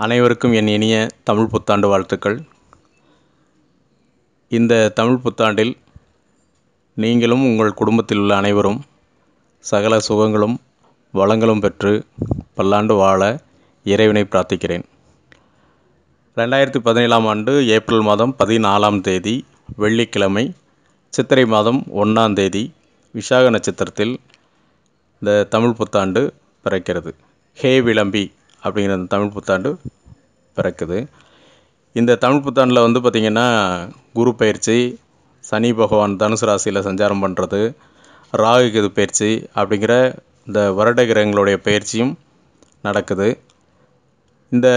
அனைவருக்கும் என் இனிய தமிழ் புத்தாண்டு வாழ்த்துக்கள். இந்த தமிழ் புத்தாண்டில் நீங்களும் உங்கள் குடும்பத்தில் உள்ள அனைவரும் சகல சுகங்களும் வளங்களும் பெற்று பல்லாண்டு வாழ இறைவனை பிரார்த்திக்கிறேன். 2017 ஆண்டு ஏப்ரல் மாதம் 14ஆம் தேதி வெள்ளிக்கிழமை, சித்திரை மாதம் 1ஆம் தேதி விஷாக நட்சத்திரத்தில் இந்த தமிழ் புத்தாண்டு பிறக்கிறது. ஹே விளம்பி அப்படிங்கிற அந்த தமிழ் புத்தாண்டு பிறக்குது. இந்த தமிழ் புத்தாண்டில் பார்த்திங்கன்னா குரு பயிற்சி, சனி பகவான் தனுசு ராசியில் சஞ்சாரம் பண்ணுறது, ராகு கேது பயிற்சி அப்படிங்கிற இந்த வருட கிரகங்களுடைய பயிற்சியும் நடக்குது. இந்த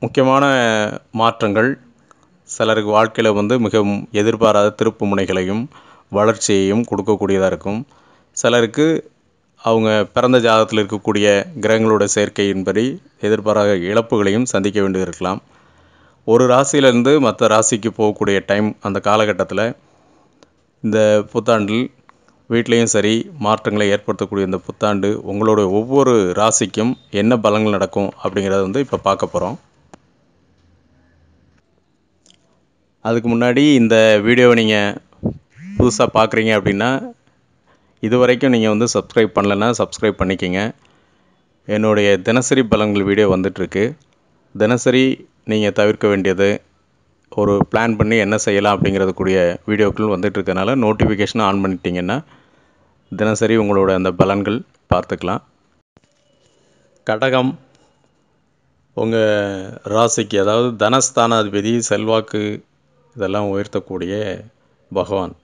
முக்கியமான மாற்றங்கள் சிலருக்கு வாழ்க்கையில் மிகவும் எதிர்பாராத திருப்பு முனைகளையும் வளர்ச்சியையும் கொடுக்கக்கூடியதாக இருக்கும். சிலருக்கு அவங்க பிறந்த ஜாதகத்தில் இருக்கக்கூடிய கிரகங்களோட சேர்க்கையின்படி எதிர்பாராத இழப்புகளையும் சந்திக்க வேண்டியது இருக்கலாம். ஒரு ராசியிலேருந்து மற்ற ராசிக்கு போகக்கூடிய டைம், அந்த காலகட்டத்தில் இந்த புத்தாண்டில் வீட்லேயும் சரி மாற்றங்களை ஏற்படுத்தக்கூடிய இந்த புத்தாண்டு உங்களோட ஒவ்வொரு ராசிக்கும் என்ன பலன்கள் நடக்கும் அப்படிங்கிறத இப்போ பார்க்க போகிறோம். அதுக்கு முன்னாடி இந்த வீடியோவை நீங்கள் புதுசாக பார்க்குறீங்க அப்படின்னா இது வரைக்கும் நீங்கள் சப்ஸ்கிரைப் பண்ணலைன்னா சப்ஸ்கிரைப் பண்ணிக்கோங்க. என்னுடைய தினசரி பலன்கள் வீடியோ வந்துட்டுருக்கு. தினசரி நீங்கள் தவிர்க்க வேண்டியது, ஒரு பிளான் பண்ணி என்ன செய்யலாம் அப்படிங்கிறதுக்கூடிய வீடியோக்கள் வந்துட்டுருக்கனால நோட்டிஃபிகேஷனை ஆன் பண்ணிட்டீங்கன்னா தினசரி உங்களோட அந்த பலன்கள் பார்த்துக்கலாம். கடகம் உங்கள் ராசிக்கு, அதாவது தனஸ்தானாதிபதி, செல்வாக்கு இதெல்லாம் உயர்த்தக்கூடிய பகவான்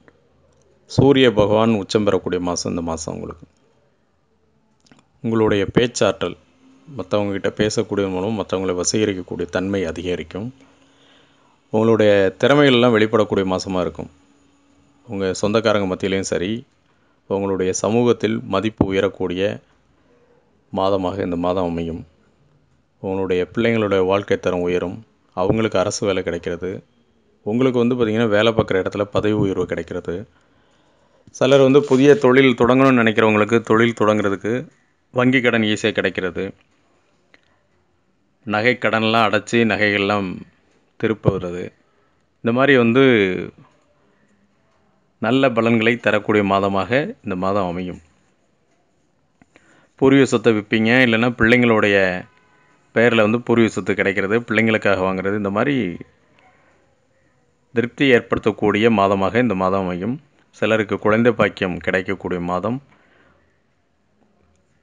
சூரிய பகவான் உச்சம் பெறக்கூடிய மாதம் இந்த மாதம். உங்களுடைய பேச்சாற்றல், மற்றவங்ககிட்ட பேசக்கூடிய மூலம் மற்றவங்களை வசீகரிக்கக்கூடிய தன்மை அதிகரிக்கும். உங்களுடைய திறமைகள்லாம் வெளிப்படக்கூடிய மாதமாக இருக்கும். உங்கள் சொந்தக்காரங்க மத்தியிலையும் சரி, உங்களுடைய சமூகத்தில் மதிப்பு உயரக்கூடிய மாதமாக இந்த மாதம் அமையும். உங்களுடைய பிள்ளைங்களுடைய வாழ்க்கை தரம் உயரும். அவங்களுக்கு அரசு வேலை கிடைக்கிறது. உங்களுக்கு பார்த்திங்கன்னா வேலை பார்க்குற இடத்துல பதவி உயர்வு கிடைக்கிறது. சிலர் புதிய தொழில் தொடங்கணும்னு நினைக்கிறவங்களுக்கு தொழில் தொடங்குறதுக்கு வங்கி கடன் ஈஸியாக கிடைக்கிறது. நகை கடன்லாம் அடைச்சி நகைகள்லாம் திருப்ப வருது. இந்த மாதிரி நல்ல பலன்களை தரக்கூடிய மாதமாக இந்த மாதம் அமையும். பூர்வீக சொத்தை விற்பீங்க, இல்லைன்னா பிள்ளைங்களுடைய பெயரில் பூர்வீக சொத்து கிடைக்கிறது, பிள்ளைங்களுக்காக வாங்குறது, இந்த மாதிரி திருப்தி ஏற்படுத்தக்கூடிய மாதமாக இந்த மாதம் அமையும். சிலருக்கு குழந்தை பாக்கியம் கிடைக்கக்கூடிய மாதம்.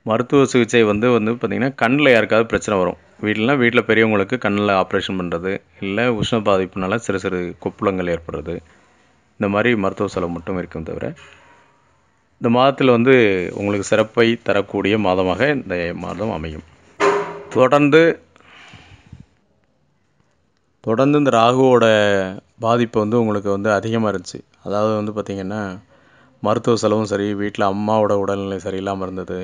மருத்துவ சிகிச்சை பார்த்திங்கன்னா கண்ணில் யாருக்காவது பிரச்சனை வரும். வீட்டில் பெரியவங்களுக்கு கண்ணில் ஆப்ரேஷன் பண்ணுறது, இல்லை உஷ்ண பாதிப்புனால சிறு சிறு கொப்புளங்கள் ஏற்படுறது, இந்த மாதிரி மருத்துவ செலவு மட்டும் இருக்கும். தவிர இந்த மாதத்தில் உங்களுக்கு சிறப்பை தரக்கூடிய மாதமாக இந்த மாதம் அமையும். தொடர்ந்து இந்த ராகுவோட பாதிப்பு உங்களுக்கு அதிகமாக இருந்துச்சு. அதாவது பார்த்திங்கன்னா மருத்துவ செலவும் சரி, வீட்டில் அம்மாவோட உடல்நிலை சரியில்லாமல் இருந்தது.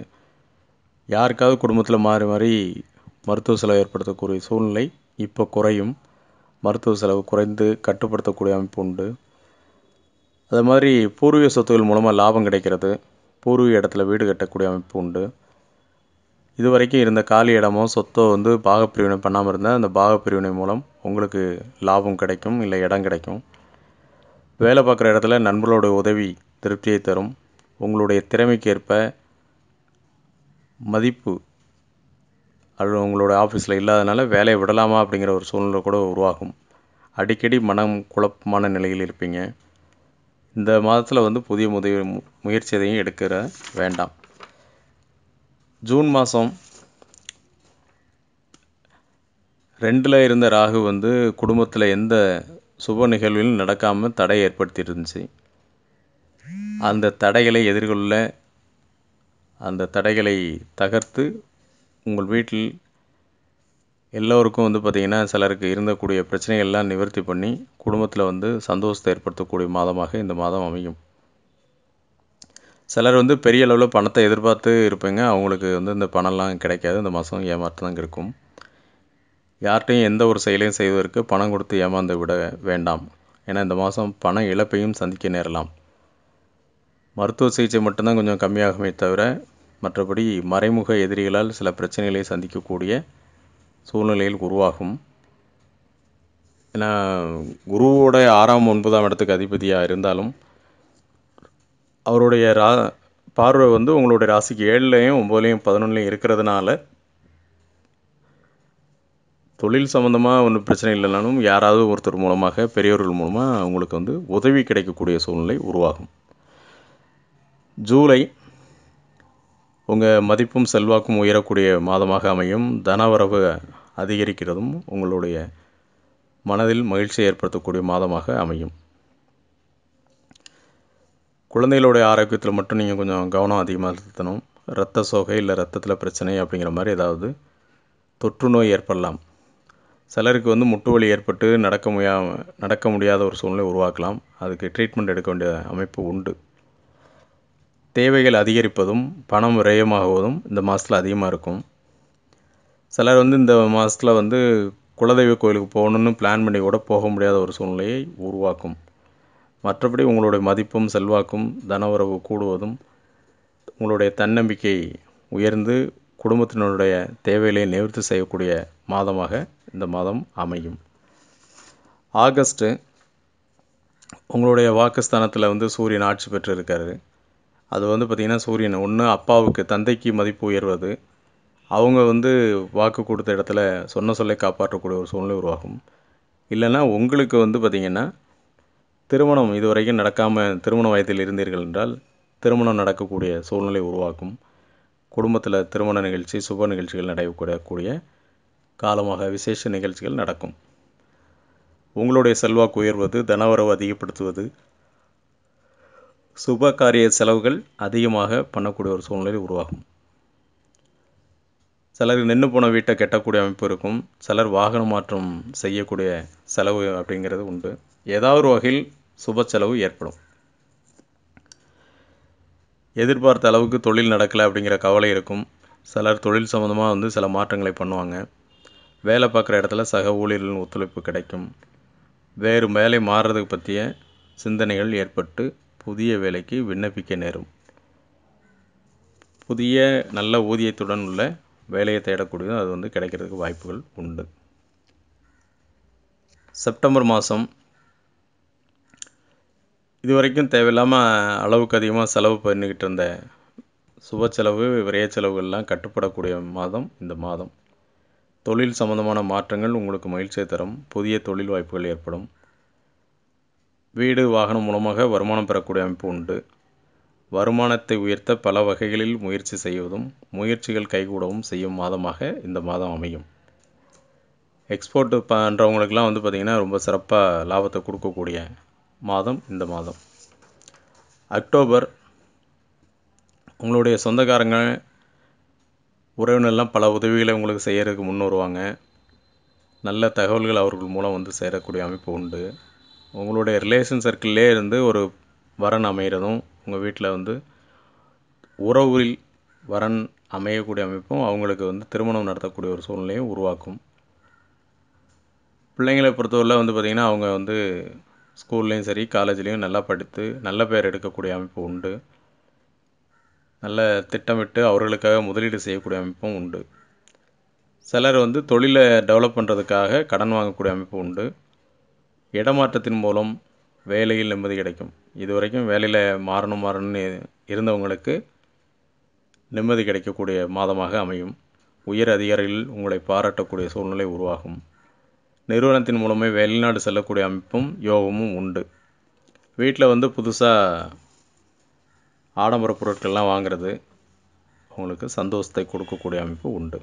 யாருக்காவது குடும்பத்தில் மாறி மாறி மருத்துவ செலவு ஏற்படுத்தக்கூடிய சூழ்நிலை இப்போ குறையும். மருத்துவ செலவு குறைந்து கட்டுப்படுத்தக்கூடிய அமைப்பு உண்டு. அது மாதிரி பூர்வீக சொத்துக்கள் மூலமாக லாபம் கிடைக்கிறது. பூர்வீக இடத்துல வீடு கட்டக்கூடிய அமைப்பு உண்டு. இது வரைக்கும் இருந்த காலி இடமோ சொத்தோ பாகப்பிரிவினை பண்ணாமல் இருந்தால் அந்த பாகப்பிரிவினை மூலம் உங்களுக்கு லாபம் கிடைக்கும், இல்லை இடம் கிடைக்கும். வேலை பார்க்குற இடத்துல நண்பர்களோட உதவி திருப்தியை தரும். உங்களுடைய திறமைக்கேற்ப மதிப்பு அது உங்களோட ஆஃபீஸில் இல்லாதனால வேலையை விடலாமா அப்படிங்கிற ஒரு சூழ்நிலை கூட உருவாகும். அடிக்கடி மனம் குழப்பமான நிலையில் இருப்பீங்க. இந்த மாதத்தில் புதிய முயற்சி எதையும் எடுக்கிற வேண்டாம். ஜூன் மாதம் 2ல் இருந்த ராகு குடும்பத்தில் எந்த சுப நிகழ்விலும் நடக்காமல் தடை ஏற்படுத்தி இருந்துச்சு. அந்த தடைகளை எதிர்கொள்ள, அந்த தடைகளை தகர்த்து உங்கள் வீட்டில் எல்லோருக்கும் பார்த்திங்கன்னா சிலருக்கு இருந்தக்கூடிய பிரச்சனைகள்லாம் நிவர்த்தி பண்ணி குடும்பத்தில் சந்தோஷத்தை ஏற்படுத்தக்கூடிய மாதமாக இந்த மாதம் அமையும். சிலர் பெரிய அளவில் பணத்தை எதிர்பார்த்து இருப்பீங்க. அவங்களுக்கு இந்த பணம்லாம் கிடைக்காது. இந்த மாதம் ஏமாற்றம் தான் இருக்கும். யார்கிட்டையும் எந்த ஒரு செயலையும் செய்வதற்கு பணம் கொடுத்து ஏமாந்து விட வேண்டாம். ஏன்னா இந்த மாதம் பண இழப்பையும் சந்திக்க நேரலாம். மருத்துவ சிகிச்சை மட்டும்தான் கொஞ்சம் கம்மியாகுமே தவிர மற்றபடி மறைமுக எதிரிகளால் சில பிரச்சனைகளை சந்திக்கக்கூடிய சூழ்நிலையில் உருவாகும். ஏன்னா குருவோட 6ஆம் 9ஆம் இடத்துக்கு அதிபதியாக இருந்தாலும் அவருடைய பார்வை வந்து உங்களுடைய ராசிக்கு 7லையும் 9லையும் 11லையும் இருக்கிறதுனால தொழில் சம்மந்தமாக ஒன்றும் பிரச்சனை இல்லைனாலும் யாராவது ஒருத்தர் மூலமாக பெரியவர்கள் மூலமாக உங்களுக்கு வந்து உதவி கிடைக்கக்கூடிய சூழ்நிலை உருவாகும். ஜூலை உங்கள் மதிப்பும் செல்வாக்கும் உயரக்கூடிய மாதமாக அமையும். தனவரவு அதிகரிக்கிறதும் உங்களுடைய மனதில் மகிழ்ச்சியை ஏற்படுத்தக்கூடிய மாதமாக அமையும். குழந்தைகளுடைய ஆரோக்கியத்தில் மட்டும் நீங்கள் கொஞ்சம் கவனம் அதிகமாக செலுத்தணும். இரத்த சோகை இல்லை ரத்தத்தில் பிரச்சனை அப்படிங்கிற மாதிரி ஏதாவது தொற்று நோய் ஏற்படலாம். சிலருக்கு வந்து முட்டு வலி ஏற்பட்டு நடக்க முடியாத ஒரு சூழ்நிலை உருவாக்கலாம். அதுக்கு ட்ரீட்மெண்ட் எடுக்க வேண்டிய அமைப்பு உண்டு. தேவைகள் அதிகரிப்பதும் பணம் விரயமாகுவதும் இந்த மாதத்தில் அதிகமாக இருக்கும். சிலர் வந்து இந்த மாதத்தில் வந்து குலதெய்வ கோயிலுக்கு போகணுன்னு பிளான் பண்ணி கூட போக முடியாத ஒரு சூழ்நிலையை உருவாக்கும். மற்றபடி உங்களுடைய மதிப்பும் செல்வாக்கும் தனவரவு கூடுவதும் உங்களுடைய தன்னம்பிக்கை உயர்ந்து குடும்பத்தினருடைய தேவைகளை நிவர்த்தி செய்யக்கூடிய மாதமாக இந்த மாதம் அமையும். ஆகஸ்ட்டு உங்களுடைய வாக்குஸ்தானத்தில் வந்து சூரியன் ஆட்சி பெற்று இருக்காரு. அது வந்து பார்த்திங்கன்னா சூரியன் ஒன்று அப்பாவுக்கு தந்தைக்கு மதிப்பு உயர்வது, அவங்க வந்து வாக்கு கொடுத்த இடத்துல சொன்ன சொல்லை காப்பாற்றக்கூடிய ஒரு சூழ்நிலை உருவாகும். இல்லைன்னா உங்களுக்கு வந்து பார்த்திங்கன்னா திருமணம் இதுவரைக்கும் நடக்காமல் திருமண வயதில் இருந்தீர்கள் என்றால் திருமணம் நடக்கக்கூடிய சூழ்நிலை உருவாக்கும். குடும்பத்தில் திருமண நிகழ்ச்சி சுப நிகழ்ச்சிகள் நடைபெறக்கூடிய காலமாக விசேஷ நிகழ்ச்சிகள் நடக்கும். உங்களுடைய செல்வாக்கு உயர்வது, தனவரவு அதிகப்படுத்துவது, சுப காரிய செலவுகள் அதிகமாக பண்ணக்கூடிய ஒரு சூழ்நிலை உருவாகும். சிலர் நின்று போன வீட்டை கட்டக்கூடிய அமைப்பு இருக்கும். சிலர் வாகன மாற்றம் செய்யக்கூடிய செலவு அப்படிங்கிறது உண்டு. ஏதாவது ஒரு வகையில் சுப செலவு ஏற்படும். எதிர்பார்த்த அளவுக்கு தொழில் நடக்கலை அப்படிங்கிற கவலை இருக்கும். சிலர் தொழில் சம்மந்தமாக வந்து சில மாற்றங்களை பண்ணுவாங்க. வேலை பார்க்குற இடத்துல சக ஊழியர்களின் ஒத்துழைப்பு கிடைக்கும். வேறு வேலை மாறுறதுக்கு பற்றிய சிந்தனைகள் ஏற்பட்டு புதிய வேலைக்கு விண்ணப்பிக்க நேரும். புதிய நல்ல ஊதியத்துடன் உள்ள வேலையை தேடக்கூடியது அது வந்து கிடைக்கிறதுக்கு வாய்ப்புகள் உண்டு. செப்டம்பர் மாதம் இதுவரைக்கும் தேவையில்லாமல் அளவுக்கு அதிகமாக செலவு பண்ணிக்கிட்டு இருந்த சுப செலவு விரைய செலவுகள்லாம் கட்டுப்படக்கூடிய மாதம் இந்த மாதம். தொழில் சம்பந்தமான மாற்றங்கள் உங்களுக்கு மகிழ்ச்சியை தரும். புதிய தொழில் வாய்ப்புகள் ஏற்படும். வீடு வாகனம் மூலமாக வருமானம் பெறக்கூடிய அமைப்பு உண்டு. வருமானத்தை உயர்த்த பல வகைகளில் முயற்சி செய்வதும் முயற்சிகள் கைகூடவும் செய்யும் மாதமாக இந்த மாதம் அமையும். எக்ஸ்போர்ட் பண்ணுறவங்களுக்கெல்லாம் வந்து பார்த்திங்கன்னா ரொம்ப சிறப்பாக லாபத்தை கொடுக்கக்கூடிய மாதம் இந்த மாதம். அக்டோபர் உங்களுடைய சொந்தக்காரங்க உறவினர்லாம் பல உதவிகளை உங்களுக்கு செய்கிறதுக்கு முன் வருவாங்க. நல்ல தகவல்கள் அவர்கள் மூலம் வந்து சேரக்கூடிய அமைப்பு உண்டு. உங்களுடைய ரிலேஷன் சர்க்கிள்லே இருந்து ஒரு வரன் அமைகிறதும் உங்கள் வீட்டில் வந்து உறவில் வரன் அமையக்கூடிய அமைப்பும் அவங்களுக்கு வந்து திருமணம் நடத்தக்கூடிய ஒரு சூழ்நிலையும் உருவாக்கும். பிள்ளைங்களை பொறுத்தவரை வந்து பார்த்திங்கன்னா அவங்க வந்து ஸ்கூல்லேயும் சரி காலேஜ்லேயும் நல்லா படித்து நல்ல பேர் எடுக்கக்கூடிய அமைப்பு உண்டு. நல்ல திட்டமிட்டு அவர்களுக்காக முதலீடு செய்யக்கூடிய அமைப்பும் உண்டு. சிலர் வந்து தொழிலை டெவலப் பண்ணுறதுக்காக கடன் வாங்கக்கூடிய அமைப்பு உண்டு. இடமாற்றத்தின் மூலம் வேலையில் நிம்மதி கிடைக்கும். இது வரைக்கும் வேலையில் மாறணும்னு இருந்தவங்களுக்கு நிம்மதி கிடைக்கக்கூடிய மாதமாக அமையும். உயர் அதிகாரிகள் உங்களை பாராட்டக்கூடிய சூழ்நிலை உருவாகும். நிறுவனத்தின் மூலமே வெளிநாடு செல்லக்கூடிய அமைப்பும் யோகமும் உண்டு. வீட்டில் வந்து புதுசாக ஆடம்பர பொருட்கள்லாம் வாங்கிறது உங்களுக்கு சந்தோஷத்தை கொடுக்கக்கூடிய அமைப்பு உண்டு.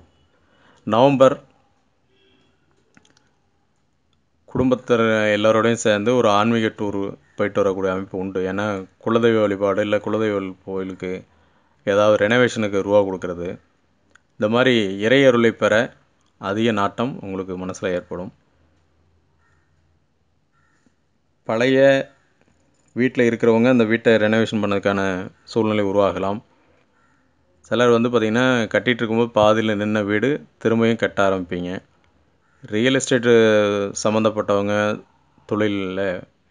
நவம்பர் குடும்பத்தில் எல்லோரோடையும் சேர்ந்து ஒரு ஆன்மீக டூர் போயிட்டு வரக்கூடிய அமைப்பு உண்டு. ஏன்னா குலதெய்வ வழிபாடு இல்லை குலதெய்வ கோயிலுக்கு ஏதாவது ரெனோவேஷனுக்கு ரூபா கொடுக்கறது, இந்த மாதிரி இறை அருளை பெற அதிக நாட்டம் உங்களுக்கு மனசில் ஏற்படும். பழைய வீட்டில் இருக்கிறவங்க அந்த வீட்டை ரெனோவேஷன் பண்ணதுக்கான சூழ்நிலை உருவாகலாம். சிலர் வந்து பார்த்திங்கன்னா கட்டிகிட்டு இருக்கும்போது பாதியில் நின்ன வீடு திரும்பியும் கட்ட ஆரம்பிப்பீங்க. ரியல் எஸ்டேட்டு சம்மந்தப்பட்டவங்க தொழிலில்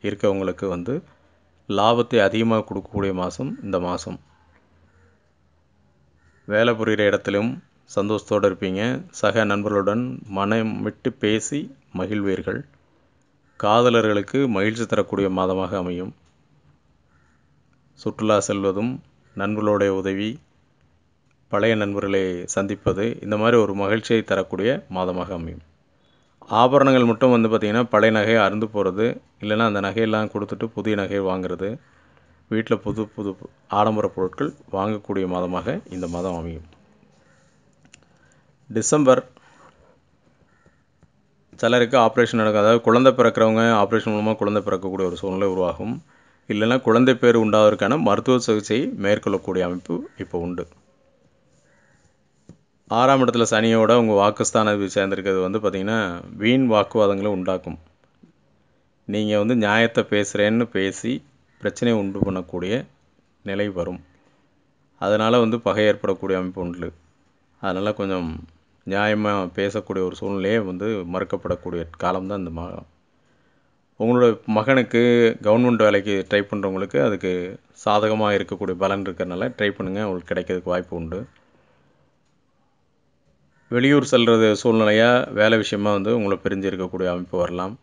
இருக்கவங்களுக்கு வந்து லாபத்தை அதிகமாக கொடுக்கக்கூடிய மாதம் இந்த மாதம். வேலை புரிகிற இடத்திலும் சந்தோஷத்தோடு இருப்பீங்க. சக நண்பர்களுடன் மனம் விட்டு பேசி மகிழ்வீர்கள். காதலர்களுக்கு மகிழ்ச்சி தரக்கூடிய மாதமாக அமையும். சுற்றுலா செல்வதும், நண்பர்களுடைய உதவி, பழைய நண்பர்களை சந்திப்பது, இந்த மாதிரி ஒரு மகிழ்ச்சியை தரக்கூடிய மாதமாக அமையும். ஆபரணங்கள் மட்டும் வந்து பார்த்திங்கன்னா, பழைய நகையை அறுந்து போகிறது, இல்லைன்னா அந்த நகையெல்லாம் கொடுத்துட்டு புதிய நகையை வாங்குறது, வீட்டில் புது புது ஆடம்பர பொருட்கள் வாங்கக்கூடிய மாதமாக இந்த மாதம் அமையும். டிசம்பர் சிலருக்கு ஆப்ரேஷன் நடக்கும். அதாவது குழந்தை பிறக்கிறவங்க ஆப்ரேஷன் மூலமாக குழந்தை பிறக்கக்கூடிய ஒரு சூழ்நிலை உருவாகும். இல்லைன்னா குழந்தை பேர் உண்டாவதற்கான மருத்துவ சிகிச்சை மேற்கொள்ளக்கூடிய அமைப்பு இப்போ உண்டு. 6ஆம் இடத்துல சனியோட உங்கள் வாக்குஸ்தானத்தை சேர்ந்திருக்கிறது வந்து பார்த்திங்கன்னா, வீண் வாக்குவாதங்களை உண்டாக்கும். நீங்கள் வந்து நியாயத்தை பேசுகிறேன்னு பேசி பிரச்சனையை உண்டு பண்ணக்கூடிய நிலை வரும். அதனால் வந்து பகை ஏற்படக்கூடிய அமைப்பு உண்டு. அதனால் கொஞ்சம் நியாயமாக பேசக்கூடிய ஒரு சூழ்நிலையே வந்து மறுக்கப்படக்கூடிய காலம்தான் இந்த மாதம். உங்களோட மகனுக்கு கவர்மெண்ட் வேலைக்கு ட்ரை பண்ணுறவங்களுக்கு அதுக்கு சாதகமாக இருக்கக்கூடிய பலன் இருக்கிறதுனால ட்ரை பண்ணுங்கள், உங்களுக்கு கிடைக்கிறதுக்கு வாய்ப்பு உண்டு. வெளியூர் செல்வது சூழ்நிலையாக வேலை விஷயமாக வந்து உங்களை பிரிஞ்சு இருக்கக்கூடிய அமைப்பு வரலாம்.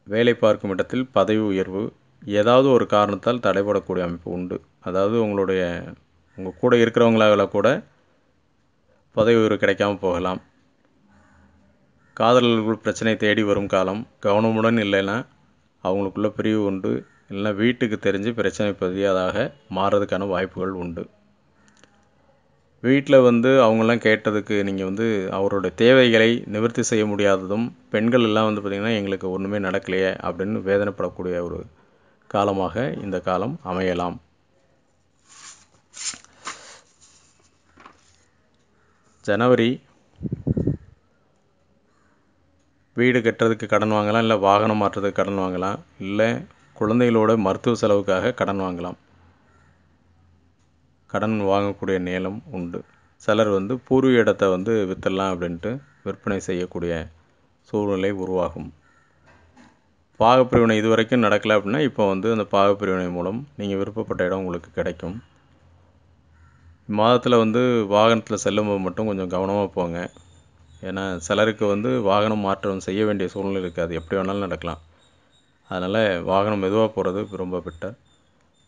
வேலை பார்க்கும் இடத்தில் பதவி உயர்வு ஏதாவது ஒரு காரணத்தால் தடைபடக்கூடிய அமைப்பு உண்டு. அதாவது உங்கள் கூட இருக்கிறவங்களால கூட பதவி உயர்வு கிடைக்காமல் போகலாம். காதலர்கள் பிரச்சனை தேடி வரும் காலம். கவனமுடன் இல்லைன்னா அவங்களுக்குள்ள பிரிவு உண்டு. இல்லைன்னா வீட்டுக்கு தெரிஞ்சு பிரச்சனை பதியாதாக மாறுறதுக்கான வாய்ப்புகள் உண்டு. வீட்டில் வந்து அவங்களாம் கேட்டதுக்கு நீங்கள் வந்து அவரோட தேவைகளை நிவர்த்தி செய்ய முடியாததும், பெண்கள் எல்லாம் வந்து பார்த்திங்கன்னா எங்களுக்கு ஒன்றுமே நடக்கலையே அப்படின்னு வேதனைப்படக்கூடிய ஒரு காலமாக இந்த காலம் அமையலாம். ஜனவரி வீடு கட்டுறதுக்கு கடன் வாங்கலாம், இல்லை வாகனம் மாற்றுறதுக்கு கடன் வாங்கலாம், இல்லை குழந்தைகளோட மருத்துவ செலவுக்காக கடன் வாங்கலாம். கடன் வாங்கக்கூடிய நேரம் உண்டு. சிலர் வந்து பூர்வீக இடத்தை வந்து விற்றுடலாம் அப்படின்ட்டு விற்பனை செய்யக்கூடிய சூழ்நிலை உருவாகும். பாகப்பிரிவினை இது வரைக்கும் நடக்கலை அப்படின்னா இப்போ வந்து அந்த பாகப்பிரிவினை மூலம் நீங்கள் விருப்பப்பட்ட இடம் உங்களுக்கு கிடைக்கும். மாதத்தில் வந்து வாகனத்தில் செல்லும்போது மட்டும் கொஞ்சம் கவனமாக போங்க. ஏன்னா சிலருக்கு வந்து வாகனம் மாற்றம் செய்ய வேண்டிய சூழ்நிலை இருக்காது, எப்படி வேணாலும் நடக்கலாம். அதனால் வாகனம் மெதுவாக போகிறது ரொம்ப பெட்டர்.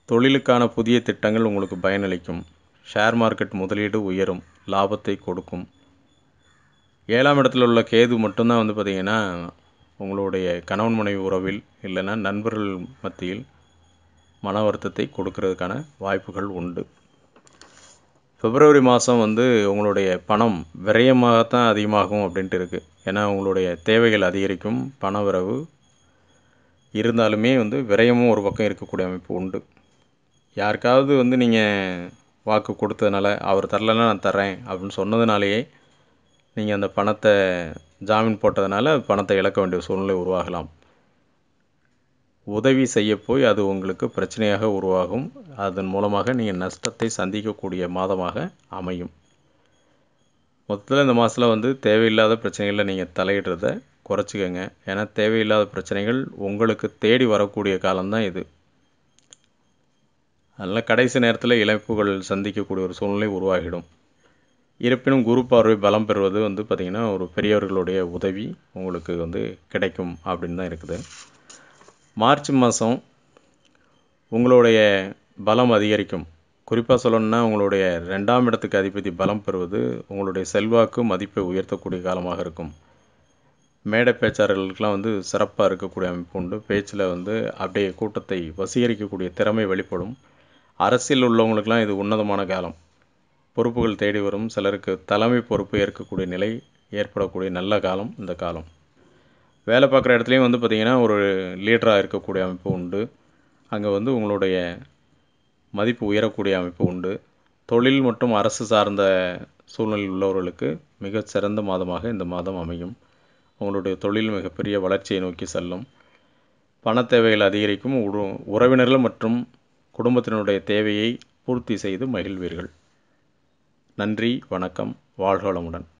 தொழிலுக்கான புதிய திட்டங்கள் உங்களுக்கு பயனளிக்கும். ஷேர் மார்க்கெட் முதலீடு உயரும், லாபத்தை கொடுக்கும். 7ஆம் இடத்துல உள்ள கேது மட்டும்தான் வந்து பார்த்திங்கன்னா உங்களுடைய கணவன் மனைவி உறவில் இல்லைன்னா நண்பர்கள் மத்தியில் மன வருத்தத்தை கொடுக்கறதுக்கான வாய்ப்புகள் உண்டு. பிப்ரவரி மாதம் வந்து உங்களுடைய பணம் விரயமாகத்தான் அதிகமாகும் அப்படின்ட்டு இருக்குது. ஏன்னா உங்களுடைய தேவைகள் அதிகரிக்கும், பண வரவு இருந்தாலுமே வந்து விரயமும் ஒரு பக்கம் இருக்கக்கூடிய அமைப்பு உண்டு. யாருக்காவது வந்து நீங்கள் வாக்கு கொடுத்ததுனால, அவர் தரலைன்னா நான் தர்றேன் அப்படின்னு சொன்னதுனாலேயே நீங்கள் அந்த பணத்தை ஜாமீன் போட்டதுனால பணத்தை இழக்க வேண்டிய சூழ்நிலை உருவாகலாம். உதவி செய்ய போய் அது உங்களுக்கு பிரச்சனையாக உருவாகும். அதன் மூலமாக நீங்கள் நஷ்டத்தை சந்திக்கக்கூடிய மாதமாக அமையும். மொத்தத்தில் இந்த மாதத்தில் வந்து தேவையில்லாத பிரச்சனைகளில் நீங்கள் தலையிடுறத குறைச்சிக்கங்க. ஏன்னா தேவையில்லாத பிரச்சனைகள் உங்களுக்கு தேடி வரக்கூடிய காலம்தான் இது. அதனால் கடைசி நேரத்தில் இழப்புகள் சந்திக்கக்கூடிய ஒரு சூழ்நிலை உருவாகிடும். இருப்பினும் குரு பார்வை பலம் பெறுவது வந்து பார்த்திங்கன்னா ஒரு பெரியவர்களுடைய உதவி உங்களுக்கு வந்து கிடைக்கும் அப்படின்னு தான் இருக்குது. மார்ச் மாதம் உங்களுடைய பலம் அதிகரிக்கும். குறிப்பாக சொல்லணும்னா உங்களுடைய 2ஆம் இடத்துக்கு அதிபதி பலம் பெறுவது உங்களுடைய செல்வாக்கு மதிப்பை உயர்த்தக்கூடிய காலமாக இருக்கும். மேடை பேச்சாளர்களுக்கெல்லாம் வந்து சிறப்பாக இருக்கக்கூடிய அமைப்பு உண்டு. பேச்சில் வந்து அப்படியே கூட்டத்தை வசீகரிக்கக்கூடிய திறமை வெளிப்படும். அரசியல் உள்ளவங்களுக்கெல்லாம் இது உன்னதமான காலம். பொறுப்புகள் தேடி வரும். சிலருக்கு தலைமை பொறுப்பு ஏற்கக்கூடிய நிலை ஏற்படக்கூடிய நல்ல காலம் இந்த காலம். வேலை பார்க்குற இடத்துலையும் வந்து பார்த்திங்கன்னா ஒரு லீடராக இருக்கக்கூடிய அமைப்பு உண்டு. அங்கே வந்து உங்களுடைய மதிப்பு உயரக்கூடிய அமைப்பு உண்டு. தொழில் மற்றும் அரசு சார்ந்த சூழ்நிலையில் உள்ளவர்களுக்கு மிகச்சிறந்த மாதமாக இந்த மாதம் அமையும். உங்களுடைய தொழில் மிகப்பெரிய வளர்ச்சியை நோக்கி செல்லும். பண தேவைகள் அதிகரிக்கும். உறவினர்கள் மற்றும் குடும்பத்தினுடைய தேவையை பூர்த்தி செய்து மகிழ்வீர்கள். நன்றி, வணக்கம், வாழ்க வளமுடன்.